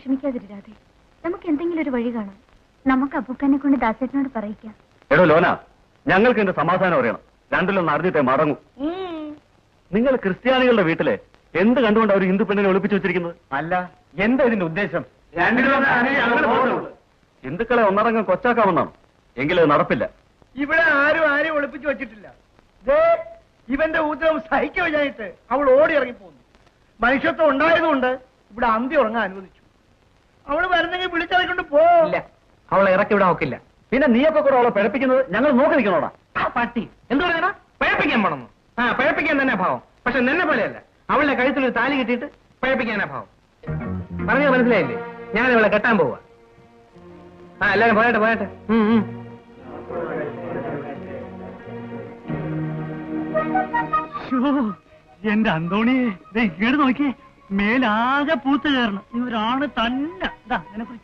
വിഷമിക്കാതിരാതെ നമുക്ക് എന്തെങ്കിലും ഒരു വഴി കാണാം. നമുക്ക് അപ്പൂക്കനെ കൊണ്ട് ദാസേട്ടനോട് പറയിക്കാം. എടോ ലോന, ഞങ്ങൾക്ക് എന്റെ സമാധാനം അറിയണം. രണ്ടിലൊന്ന് അറിഞ്ഞിട്ടേ മടങ്ങും. നിങ്ങൾ ക്രിസ്ത്യാനികളുടെ വീട്ടിലെ എന്ത് കണ്ടുകൊണ്ട് അവർ ഹിന്ദു പെണ്ണിനെ ഒളിപ്പിച്ചു വെച്ചിരിക്കുന്നത്? അല്ല, എന്താ ഇതിന്റെ ഉദ്ദേശം? ഹിന്ദുക്കളെ ഒന്നടങ്കം കൊച്ചാക്കാമെന്നാണ്. എങ്കിലും നടപ്പില്ല. ഇവിടെ ആരും ഒളിപ്പിച്ചു വെച്ചിട്ടില്ല. ഇവന്റെ ഊദ്രവും സഹിക്കാൻ കഴിഞ്ഞിട്ട് അവൾ ഓടി ഇറങ്ങിപ്പോന്നു. മനുഷ്യത്വം ഉണ്ടായതുകൊണ്ട് ഇവിടെ അന്തി ഉറങ്ങാൻ അനുവദിച്ചു. അവള് വരുന്നെങ്കിൽ വിളിച്ചിറക്കൊണ്ട് പോയില്ല. അവളെ ഇറക്കി വിടാൻ നോക്കില്ല. പിന്നെ നീയൊക്കെ കൂടെ അവളെ പിഴപ്പിക്കുന്നത് ഞങ്ങൾ നോക്കി നിൽക്കണോടാ. പട്ടി എന്ത് പറയാ? പഴപ്പിക്കാൻ പോണെന്ന്. പഴപ്പിക്കാൻ തന്നെ ഭാവം. പക്ഷെ നിന്നെ പോലെയല്ല. അവളുടെ കഴുത്തിൽ ഒരു താലി കിട്ടിയിട്ട് പഴപ്പിക്കാനാ ഭാവം. പറഞ്ഞത് മനസ്സിലായില്ലേ? ഞാൻ ഇവളെ കെട്ടാൻ പോവാ. എല്ലാരും പോയട്ടെ. എന്റെ അന്തോണിയെ ഇങ്ങോട്ട് നോക്കിയേ, മേലാകെ പൂത്ത് കയറണം. ഇവരാണ് തന്നെ. നിനക്കൊരു